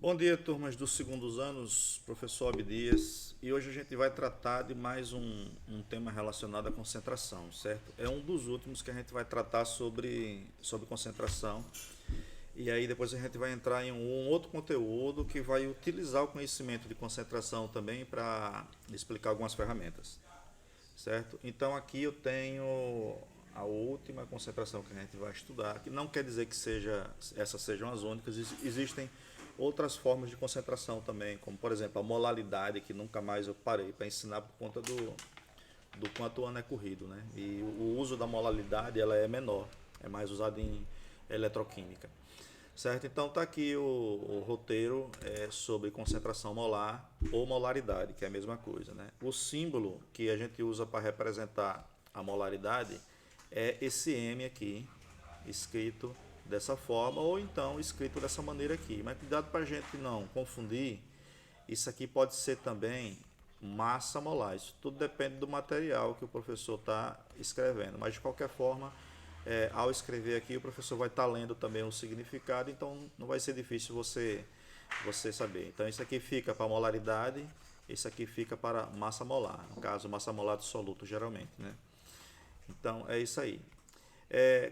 Bom dia, turmas dos segundos anos, professor Abdias. E hoje a gente vai tratar de mais um tema relacionado à concentração, certo? É um dos últimos que a gente vai tratar sobre concentração. E aí depois a gente vai entrar em um outro conteúdo que vai utilizar o conhecimento de concentração também para explicar algumas ferramentas, certo? Então aqui eu tenho a última concentração que a gente vai estudar, que não quer dizer que essas sejam as únicas, existem outras formas de concentração também, como por exemplo a molaridade, que nunca mais eu parei para ensinar por conta do quanto o ano é corrido, né? E o uso da molaridade ela é menor, é mais usado em eletroquímica. Certo? Então está aqui o roteiro sobre concentração molar ou molaridade, que é a mesma coisa. Né? O símbolo que a gente usa para representar a molaridade é esse M aqui, escrito dessa forma, ou então escrito dessa maneira aqui. Mas cuidado para a gente não confundir, isso aqui pode ser também massa molar. Isso tudo depende do material que o professor está escrevendo. Mas de qualquer forma, ao escrever aqui, o professor vai estar lendo também o significado, então não vai ser difícil você saber. Então isso aqui fica para molaridade, isso aqui fica para massa molar. No caso, massa molar do soluto, geralmente. Né? Então é isso aí.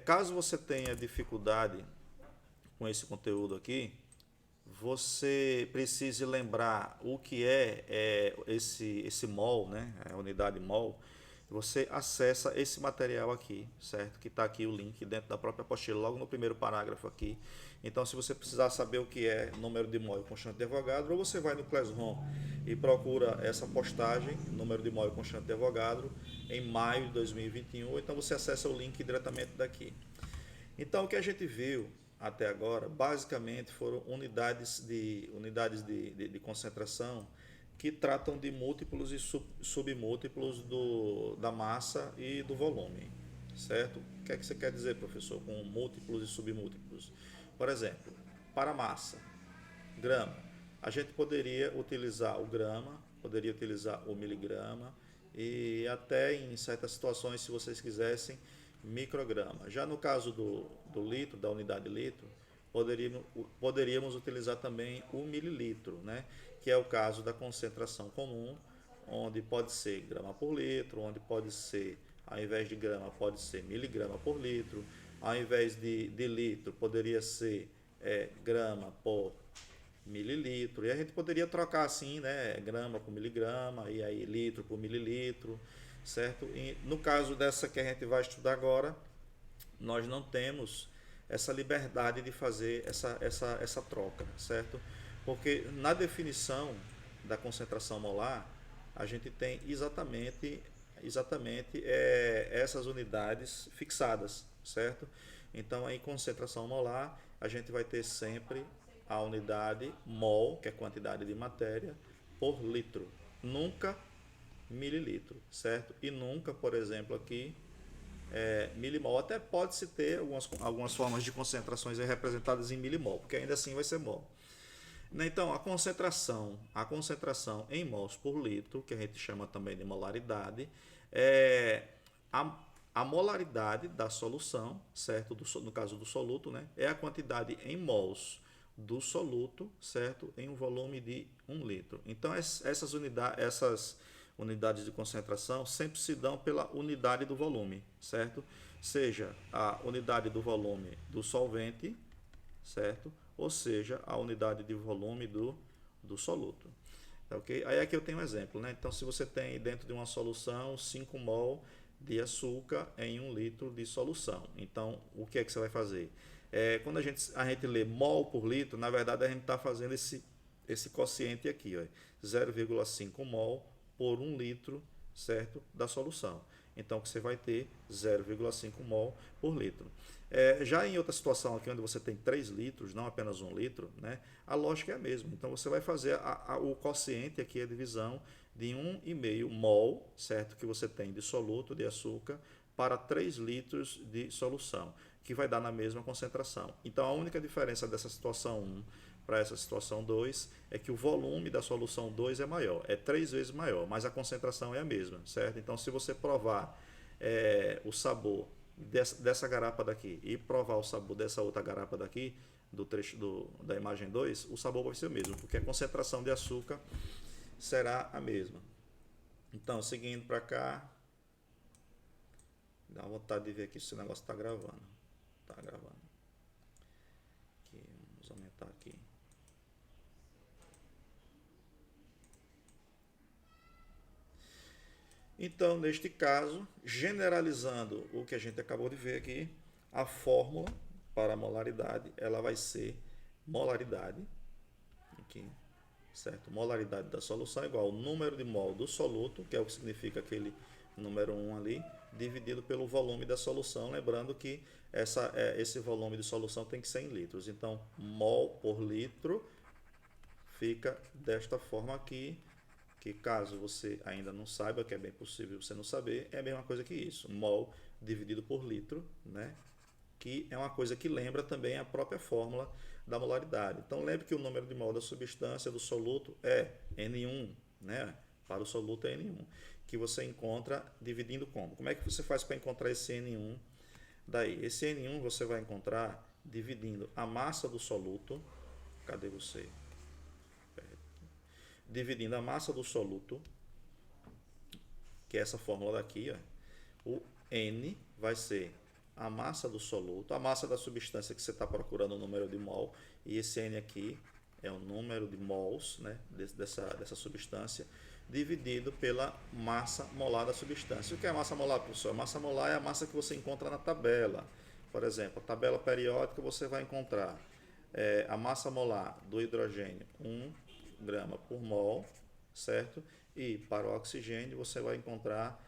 Caso você tenha dificuldade com esse conteúdo aqui, você precise lembrar o que esse mol, né, a unidade mol. Você acessa esse material aqui, certo? Que está aqui o link dentro da própria apostila, logo no primeiro parágrafo aqui. Então, se você precisar saber o que é número de mol e constante de Avogadro, ou você vai no Classroom e procura essa postagem, número de mol e constante de Avogadro, em maio de 2021, ou então você acessa o link diretamente daqui. Então, o que a gente viu até agora, basicamente, foram unidades de concentração que tratam de múltiplos e submúltiplos da massa e do volume, certo? O que é que você quer dizer, professor, com múltiplos e submúltiplos? Por exemplo, para massa, grama, a gente poderia utilizar o grama, poderia utilizar o miligrama e até em certas situações, se vocês quisessem, micrograma. Já no caso do litro, da unidade litro, poderíamos utilizar também o mililitro, né? Que é o caso da concentração comum, onde pode ser grama por litro, onde pode ser, ao invés de grama, pode ser miligrama por litro, ao invés de litro, poderia ser grama por mililitro. E a gente poderia trocar assim, né? Grama por miligrama, e aí litro por mililitro, certo? E no caso dessa que a gente vai estudar agora, nós não temos essa liberdade de fazer essa troca, certo? Porque na definição da concentração molar, a gente tem exatamente essas unidades fixadas, certo? Então, em concentração molar, a gente vai ter sempre a unidade mol, que é quantidade de matéria, por litro. Nunca mililitro, certo? E nunca, por exemplo, aqui milimol. Até pode-se ter algumas formas de concentrações representadas em milimol, porque ainda assim vai ser mol. Então, a concentração em mols por litro, que a gente chama também de molaridade, é a molaridade da solução, certo? No caso do soluto, né? É a quantidade em mols do soluto, certo? Em um volume de 1 litro. Então, essas unidades de concentração sempre se dão pela unidade do volume, certo? Seja a unidade do volume do solvente, certo? Ou seja, a unidade de volume do soluto. Ok? Aí aqui eu tenho um exemplo. Né? Então, se você tem dentro de uma solução 5 mol de açúcar em 1 litro de solução. Então, o que é que você vai fazer? Quando a gente lê mol por litro, na verdade a gente está fazendo esse quociente aqui, ó, 0,5 mol por 1 litro, certo, da solução. Então, que você vai ter 0,5 mol por litro. Já em outra situação aqui, onde você tem 3 litros, não apenas 1 litro, né, a lógica é a mesma. Então, você vai fazer o quociente aqui, a divisão de 1,5 mol, certo, que você tem de soluto de açúcar, para 3 litros de solução, que vai dar na mesma concentração. Então, a única diferença dessa situação 1 para essa situação 2 é que o volume da solução 2 é maior, é 3 vezes maior, mas a concentração é a mesma, certo? Então, se você provar o sabor dessa garapa daqui e provar o sabor dessa outra garapa daqui, do trecho da imagem 2, o sabor vai ser o mesmo, porque a concentração de açúcar será a mesma. Então, seguindo para cá, dá vontade de ver aqui se o negócio está gravando. Está gravando. Aqui, vamos aumentar aqui. Então, neste caso, generalizando o que a gente acabou de ver aqui, a fórmula para a molaridade, ela vai ser molaridade, aqui, certo? Molaridade da solução igual ao número de mol do soluto, que é o que significa aquele número 1 ali, dividido pelo volume da solução, lembrando que esse volume de solução tem que ser em litros. Então, mol por litro fica desta forma aqui, que caso você ainda não saiba, que é bem possível você não saber, é a mesma coisa que isso, mol dividido por litro, né? Que é uma coisa que lembra também a própria fórmula da molaridade. Então lembre que o número de mol da substância do soluto é N1, né? Para o soluto é N1, que você encontra dividindo como? Como é que você faz para encontrar esse N1 daí? Esse N1 você vai encontrar dividindo a massa do soluto, cadê você? Dividindo a massa do soluto, que é essa fórmula daqui, ó, o N vai ser a massa do soluto, a massa da substância que você está procurando o número de mol, e esse N aqui é o número de mols, né, dessa substância, dividido pela massa molar da substância. O que é a massa molar, professor? A massa molar é a massa que você encontra na tabela. Por exemplo, a tabela periódica você vai encontrar a massa molar do hidrogênio 1 grama por mol, certo? E para o oxigênio você vai encontrar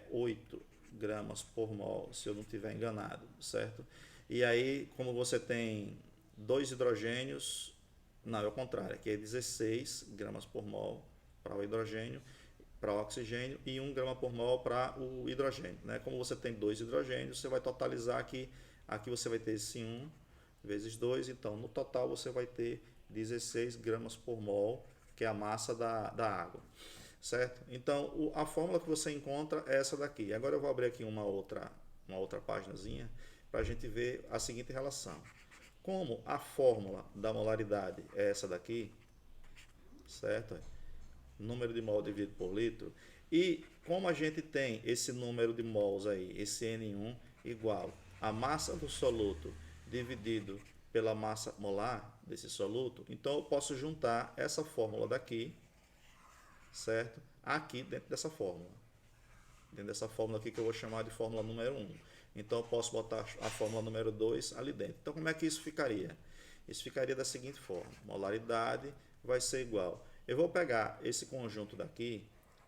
8 gramas por mol, se eu não estiver enganado, certo? E aí, como você tem 2 hidrogênios, não, é o contrário, aqui é 16 gramas por mol para o hidrogênio, para o oxigênio, e 1 grama por mol para o hidrogênio, né? Como você tem 2 hidrogênios, você vai totalizar aqui você vai ter esse 1 vezes 2, então no total você vai ter 16 gramas por mol, que é a massa da água, certo? Então, a fórmula que você encontra é essa daqui. Agora eu vou abrir aqui uma outra paginazinha para a gente ver a seguinte relação. Como a fórmula da molaridade é essa daqui, certo? Número de mol dividido por litro. E como a gente tem esse número de mols aí, esse N1 igual a massa do soluto dividido pela massa molar desse soluto, então eu posso juntar essa fórmula daqui, certo? Aqui dentro dessa fórmula. Dentro dessa fórmula aqui que eu vou chamar de fórmula número 1. Então eu posso botar a fórmula número 2 ali dentro. Então como é que isso ficaria? Isso ficaria da seguinte forma. Molaridade vai ser igual. Eu vou pegar esse conjunto daqui,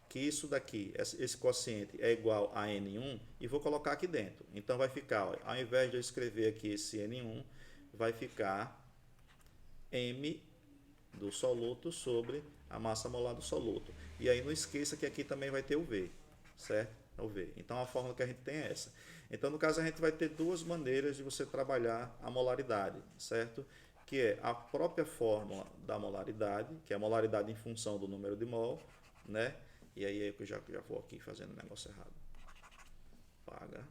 que isso daqui, esse quociente é igual a N1, e vou colocar aqui dentro. Então vai ficar, ó, ao invés de eu escrever aqui esse N1, vai ficar M do soluto sobre a massa molar do soluto. E aí não esqueça que aqui também vai ter o V, certo? É o V. Então a fórmula que a gente tem é essa. Então no caso a gente vai ter duas maneiras de você trabalhar a molaridade, certo? Que é a própria fórmula da molaridade, que é a molaridade em função do número de mol, né? E aí eu já vou aqui fazendo o negócio errado. Paga.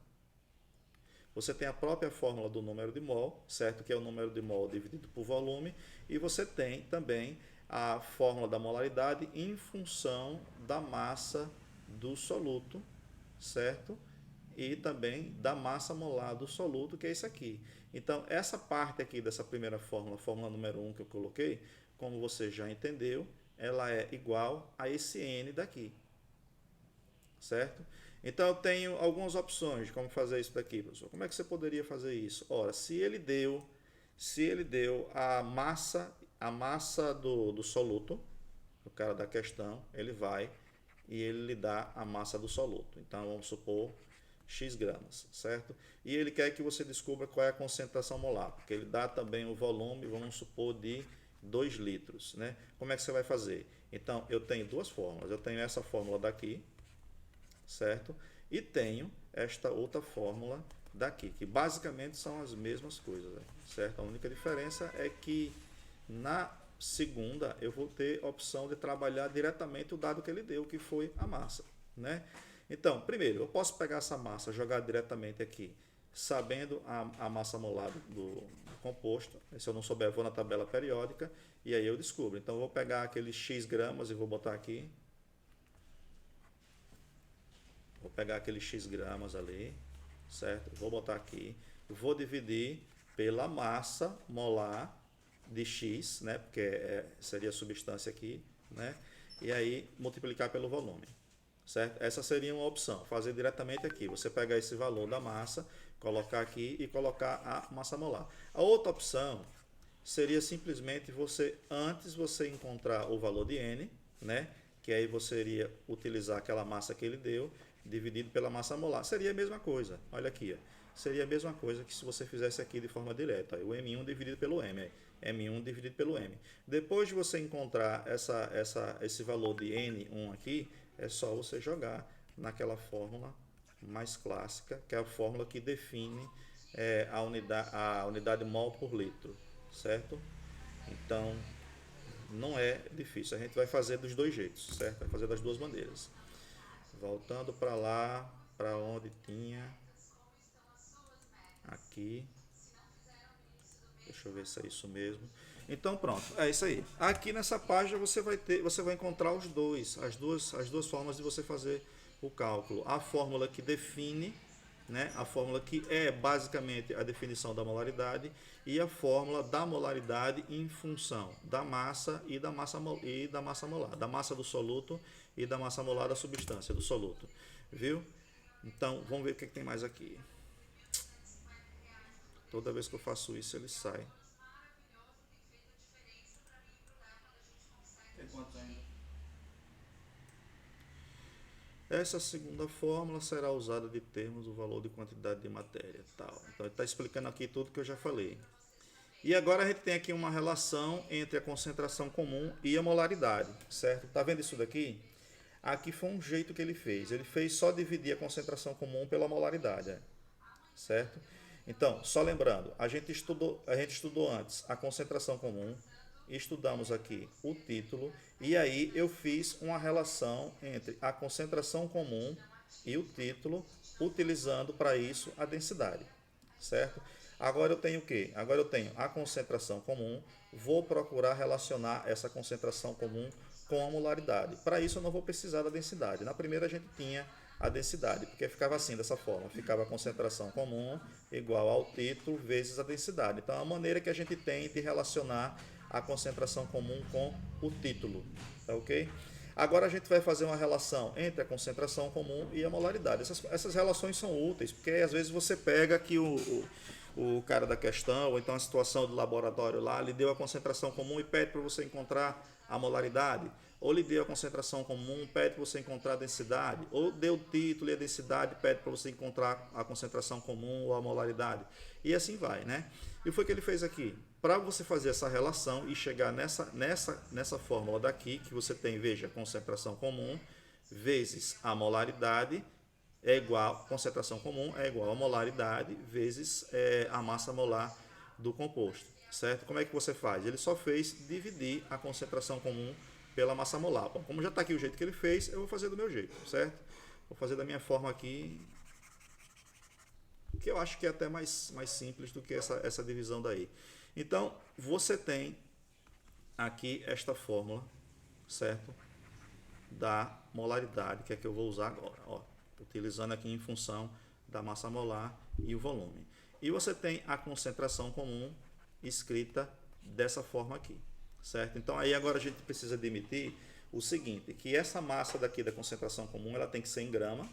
Você tem a própria fórmula do número de mol, certo? Que é o número de mol dividido por volume. E você tem também a fórmula da molaridade em função da massa do soluto, certo? E também da massa molar do soluto, que é isso aqui. Então, essa parte aqui dessa primeira fórmula, fórmula número 1 que eu coloquei, como você já entendeu, ela é igual a esse N daqui, certo? Então eu tenho algumas opções de como fazer isso daqui, professor. Como é que você poderia fazer isso? Ora, se ele deu a massa do soluto, o cara da questão, ele vai e ele lhe dá a massa do soluto. Então vamos supor X gramas, certo? E ele quer que você descubra qual é a concentração molar, porque ele dá também o volume, vamos supor, de 2 litros, né? Como é que você vai fazer? Então, eu tenho duas fórmulas. Eu tenho essa fórmula daqui, certo? E tenho esta outra fórmula daqui, que basicamente são as mesmas coisas, certo? A única diferença é que na segunda eu vou ter a opção de trabalhar diretamente o dado que ele deu, que foi a massa, né? Então, primeiro, eu posso pegar essa massa, jogar diretamente aqui sabendo a massa molar do composto. Se eu não souber, eu vou na tabela periódica e aí eu descubro. Então, eu vou pegar aqueles X gramas e vou botar aqui. Vou pegar aqueles X gramas ali, certo? Vou botar aqui. Vou dividir pela massa molar de X, né? Porque seria a substância aqui, né? E aí multiplicar pelo volume, certo? Essa seria uma opção, fazer diretamente aqui. Você pegar esse valor da massa, colocar aqui e colocar a massa molar. A outra opção seria simplesmente antes você encontrar o valor de N, né? Que aí você iria utilizar aquela massa que ele deu, dividido pela massa molar. Seria a mesma coisa, olha aqui, ó. Seria a mesma coisa que se você fizesse aqui de forma direta, ó, o M1 dividido pelo M, M1 dividido pelo M. Depois de você encontrar esse valor de N1 aqui, é só você jogar naquela fórmula mais clássica, que é a fórmula que define a unidade mol por litro, certo? Então, não é difícil, a gente vai fazer dos dois jeitos, certo? Vai fazer das duas maneiras. Voltando para lá, para onde tinha, aqui, deixa eu ver se é isso mesmo. Então pronto, é isso aí. Aqui nessa página você vai encontrar as duas formas de você fazer o cálculo. A fórmula que define, né, a fórmula que é basicamente a definição da molaridade e a fórmula da molaridade em função da massa e da massa molar, da massa do soluto e da massa molar da substância do soluto, viu? Então vamos ver o que tem mais aqui. Toda vez que eu faço isso ele sai. Tem quantos ainda? Essa segunda fórmula será usada de termos o valor de quantidade de matéria, tal. Então ele está explicando aqui tudo que eu já falei. E agora a gente tem aqui uma relação entre a concentração comum e a molaridade, certo? Tá vendo isso daqui? Aqui foi um jeito que ele fez. Ele fez só dividir a concentração comum pela molaridade, certo? Então, só lembrando, a gente estudou antes a concentração comum, estudamos aqui o título, e aí eu fiz uma relação entre a concentração comum e o título, utilizando para isso a densidade, certo? Agora eu tenho o quê? Agora eu tenho a concentração comum, vou procurar relacionar essa concentração comum com a molaridade. Para isso eu não vou precisar da densidade. Na primeira a gente tinha a densidade, porque ficava assim, dessa forma, ficava a concentração comum igual ao título vezes a densidade. Então, é a maneira que a gente tem de relacionar a concentração comum com o título, tá ok? Agora a gente vai fazer uma relação entre a concentração comum e a molaridade. Essas relações são úteis, porque às vezes você pega que o cara da questão, ou então a situação do laboratório lá, lhe deu a concentração comum e pede para você encontrar a molaridade, ou lhe deu a concentração comum, pede para você encontrar a densidade, ou deu o título e a densidade, pede para você encontrar a concentração comum ou a molaridade, e assim vai, né? E foi o que ele fez aqui. Para você fazer essa relação e chegar nessa fórmula daqui, que você tem, veja, concentração comum vezes a molaridade, é igual, concentração comum é igual a molaridade vezes a massa molar do composto, certo? Como é que você faz? Ele só fez dividir a concentração comum pela massa molar. Bom, como já está aqui o jeito que ele fez, eu vou fazer do meu jeito, certo? Vou fazer da minha forma aqui, que eu acho que é até mais simples do que essa divisão daí. Então, você tem aqui esta fórmula, certo? Da molaridade, que é que eu vou usar agora, ó, utilizando aqui em função da massa molar e o volume. E você tem a concentração comum escrita dessa forma aqui, certo? Então aí agora a gente precisa admitir o seguinte, que essa massa daqui da concentração comum, ela tem que ser em grama,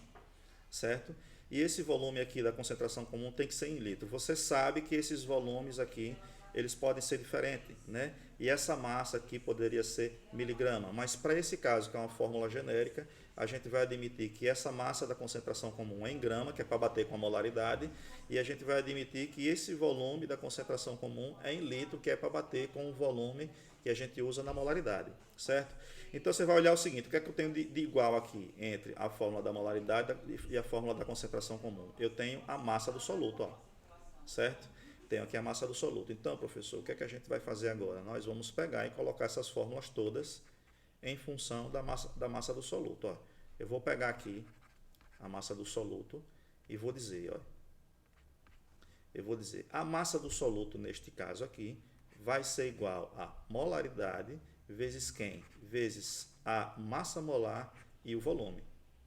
certo? E esse volume aqui da concentração comum tem que ser em litro. Você sabe que esses volumes aqui, eles podem ser diferentes, né? E essa massa aqui poderia ser miligrama, mas para esse caso, que é uma fórmula genérica, a gente vai admitir que essa massa da concentração comum é em grama, que é para bater com a molaridade, e a gente vai admitir que esse volume da concentração comum é em litro, que é para bater com o volume que a gente usa na molaridade, certo? Então você vai olhar o seguinte, o que é que eu tenho de igual aqui entre a fórmula da molaridade e a fórmula da concentração comum? Eu tenho a massa do soluto, ó, certo? Tenho aqui a massa do soluto. Então, professor, o que é que a gente vai fazer agora? Nós vamos pegar e colocar essas fórmulas todas em função da massa do soluto. Ó. Eu vou pegar aqui a massa do soluto e vou dizer, ó, eu vou dizer, a massa do soluto, neste caso aqui, vai ser igual a molaridade vezes quem? Vezes a massa molar e o volume,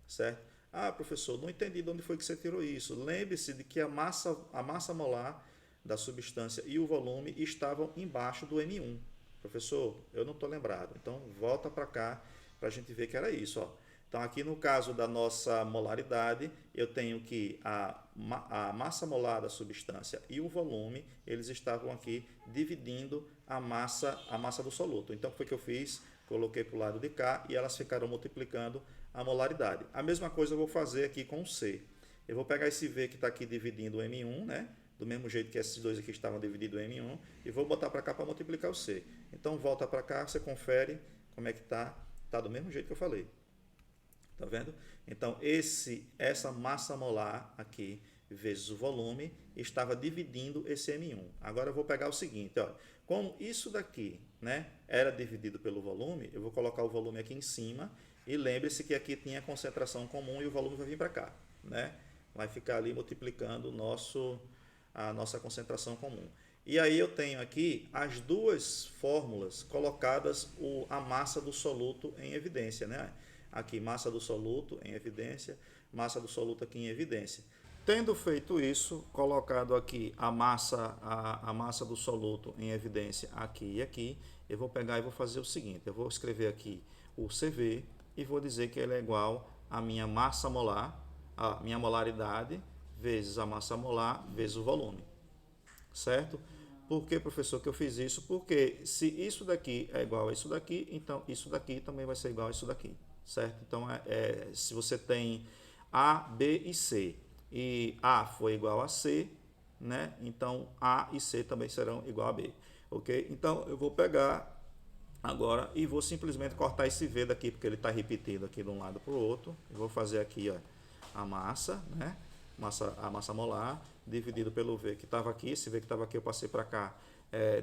certo? Ah, professor, não entendi de onde foi que você tirou isso. Lembre-se de que a massa molar da substância e o volume estavam embaixo do M1. Professor, eu não estou lembrado. Então, volta para cá para a gente ver que era isso. Ó. Então, aqui no caso da nossa molaridade, eu tenho que a massa molar da substância e o volume, eles estavam aqui dividindo a massa do soluto. Então, o que foi que eu fiz? Coloquei para o lado de cá e elas ficaram multiplicando a molaridade. A mesma coisa eu vou fazer aqui com o C. Eu vou pegar esse V que está aqui dividindo o M1, né? Do mesmo jeito que esses dois aqui estavam dividindo o M1, e vou botar para cá para multiplicar o C. Então, volta para cá, você confere como é que está. Está do mesmo jeito que eu falei. Tá vendo? Então, essa massa molar aqui, vezes o volume, estava dividindo esse M1. Agora, eu vou pegar o seguinte, ó. Como isso daqui, né, era dividido pelo volume, eu vou colocar o volume aqui em cima, e lembre-se que aqui tinha concentração comum e o volume vai vir para cá, né? Vai ficar ali multiplicando a nossa concentração comum. E aí eu tenho aqui as duas fórmulas colocadas, a massa do soluto em evidência, né? Aqui, massa do soluto em evidência, massa do soluto aqui em evidência. Tendo feito isso, colocado aqui a massa do soluto em evidência aqui e aqui, eu vou pegar e vou fazer o seguinte, eu vou escrever aqui o CV e vou dizer que ele é igual à minha massa molar, a minha molaridade, vezes a massa molar, vezes o volume. Certo? Por que, professor, que eu fiz isso? Porque se isso daqui é igual a isso daqui, então isso daqui também vai ser igual a isso daqui. Certo? Então, se você tem A, B e C, e A foi igual a C, né? Então, A e C também serão igual a B. Ok? Então, eu vou pegar agora e vou simplesmente cortar esse V daqui, porque ele está repetido aqui de um lado para o outro. Eu vou fazer aqui, ó, a massa, né? A massa molar, dividido pelo V que estava aqui. Esse V que estava aqui eu passei para cá,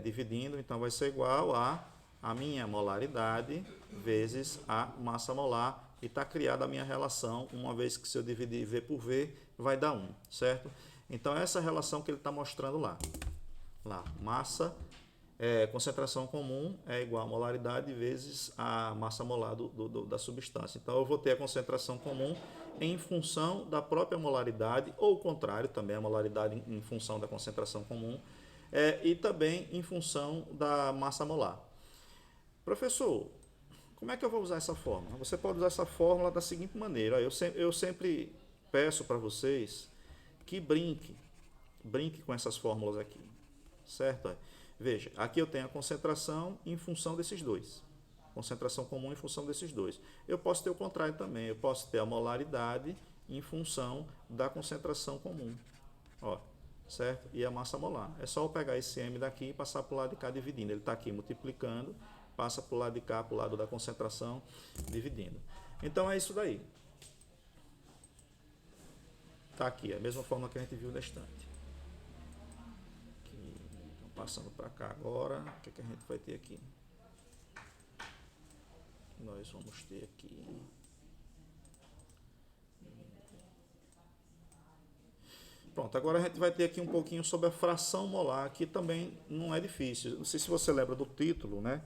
dividindo. Então, vai ser igual a minha molaridade vezes a massa molar. E está criada a minha relação, uma vez que se eu dividir V por V, vai dar 1, certo? Então, essa relação que ele está mostrando lá. Massa, concentração comum é igual a molaridade vezes a massa molar da substância. Então, eu vou ter a concentração comum em função da própria molaridade, ou o contrário, também a molaridade em função da concentração comum, e também em função da massa molar. Professor, como é que eu vou usar essa fórmula? Você pode usar essa fórmula da seguinte maneira. Eu sempre peço para vocês que brinque com essas fórmulas aqui, certo? Veja, aqui eu tenho a concentração em função desses dois. Concentração comum em função desses dois. Eu posso ter o contrário também. Eu posso ter a molaridade em função da concentração comum. Ó, certo? E a massa molar. É só eu pegar esse M daqui e passar para o lado de cá dividindo. Ele está aqui multiplicando, passa para o lado de cá, para o lado da concentração, dividindo. Então é isso daí. Está aqui, a mesma forma que a gente viu na estante. Então, passando para cá agora, o que a gente vai ter aqui? Nós vamos ter aqui. Pronto, agora a gente vai ter aqui um pouquinho sobre a fração molar, que também não é difícil. Não sei se você lembra do título, né?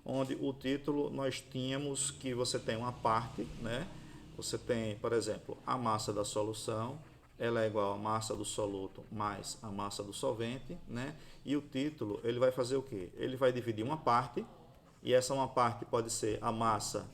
Onde o título nós tínhamos que você tem uma parte, né? Você tem, por exemplo, a massa da solução, ela é igual à massa do soluto mais a massa do solvente, né? E o título, ele vai fazer o quê? Ele vai dividir uma parte, e essa uma parte pode ser a massa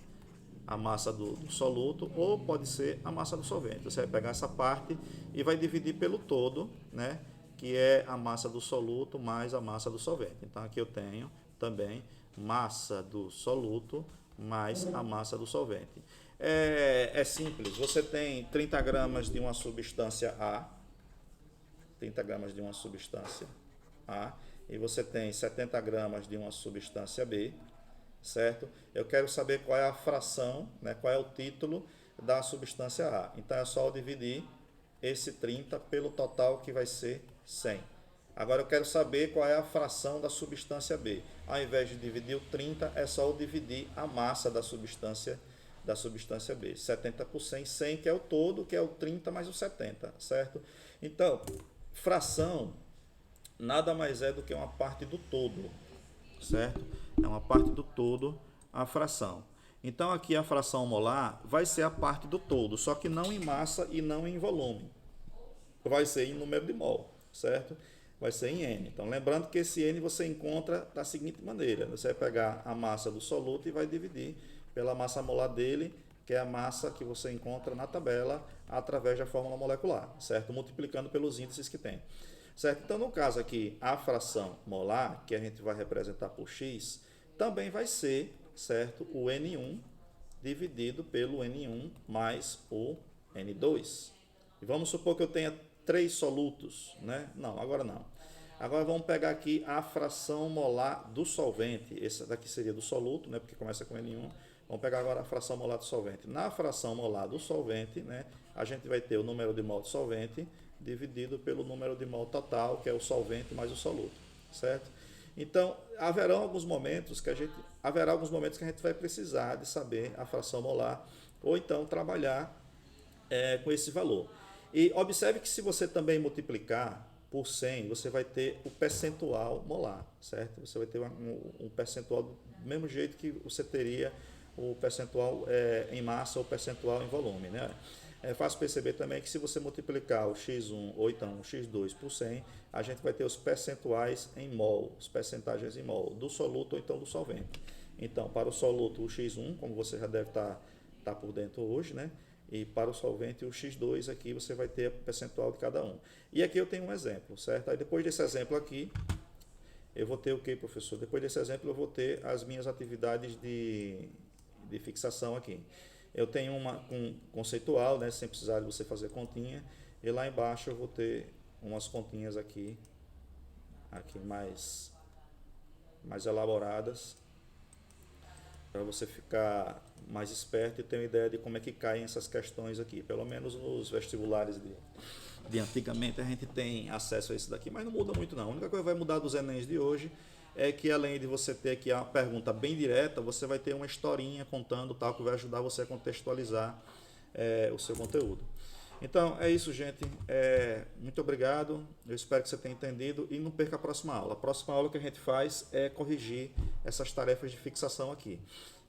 do soluto, ou pode ser a massa do solvente. Você vai pegar essa parte e vai dividir pelo todo, né? Que é a massa do soluto mais a massa do solvente. Então, aqui eu tenho também massa do soluto mais a massa do solvente. É simples, você tem 30 gramas de uma substância A, 30 gramas de uma substância A, e você tem 70 gramas de uma substância B, certo? Eu quero saber qual é a fração, né, qual é o título da substância A. Então, é só eu dividir esse 30 pelo total, que vai ser 100. Agora, eu quero saber qual é a fração da substância B. Ao invés de dividir o 30, é só eu dividir a massa da substância B. 70 por 100, 100 que é o todo, que é o 30 mais o 70, certo? Então, fração nada mais é do que uma parte do todo, certo? É uma parte do todo a fração. Então aqui a fração molar vai ser a parte do todo, só que não em massa e não em volume. Vai ser em número de mol, certo? Vai ser em N. Então lembrando que esse N você encontra da seguinte maneira: você vai pegar a massa do soluto e vai dividir pela massa molar dele, que é a massa que você encontra na tabela através da fórmula molecular, certo? Multiplicando pelos índices que tem. Certo? Então, no caso aqui, a fração molar, que a gente vai representar por x, também vai ser, certo, o N1 dividido pelo N1 mais o N2. E vamos supor que eu tenha 3 solutos, né? Não, agora não. Agora vamos pegar aqui a fração molar do solvente. Esse daqui seria do soluto, né? Porque começa com N1. Vamos pegar agora a fração molar do solvente. Na fração molar do solvente, né, a gente vai ter o número de mol do solvente dividido pelo número de mol total, que é o solvente mais o soluto, certo? Então, haverá alguns momentos que a gente vai precisar de saber a fração molar ou então trabalhar com esse valor. E observe que se você também multiplicar por 100, você vai ter o percentual molar, certo? Você vai ter um percentual do mesmo jeito que você teria o percentual em massa ou percentual em volume, né? É fácil perceber também que se você multiplicar o x1 ou então o x2 por 100, a gente vai ter os percentuais em mol, os percentagens em mol, do soluto ou então do solvente. Então, para o soluto, o x1, como você já deve estar por dentro hoje, né? E para o solvente, o x2 aqui você vai ter o percentual de cada um. E aqui eu tenho um exemplo, certo? Aí depois desse exemplo aqui, eu vou ter o que, professor? Depois desse exemplo eu vou ter as minhas atividades de fixação aqui. Eu tenho uma conceitual, né, sem precisar de você fazer continha, e lá embaixo eu vou ter umas continhas aqui mais elaboradas, para você ficar mais esperto e ter uma ideia de como é que caem essas questões aqui. Pelo menos nos vestibulares de antigamente a gente tem acesso a isso daqui, mas não muda muito não. A única coisa que vai mudar dos Enems de hoje é que além de você ter aqui a pergunta bem direta, você vai ter uma historinha contando, tal, que vai ajudar você a contextualizar o seu conteúdo. Então é isso, gente. Muito obrigado. Eu espero que você tenha entendido e não perca a próxima aula. A próxima aula que a gente faz é corrigir essas tarefas de fixação aqui.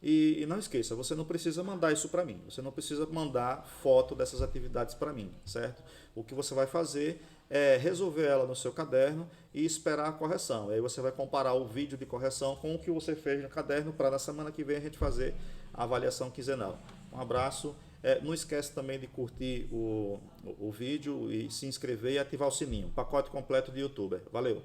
E não esqueça, você não precisa mandar isso para mim. Você não precisa mandar foto dessas atividades para mim, certo? O que você vai fazer é resolver ela no seu caderno e esperar a correção. Aí você vai comparar o vídeo de correção com o que você fez no caderno para na semana que vem a gente fazer a avaliação quinzenal. Um abraço. Não esquece também de curtir o vídeo e se inscrever e ativar o sininho. Pacote completo de YouTuber. Valeu!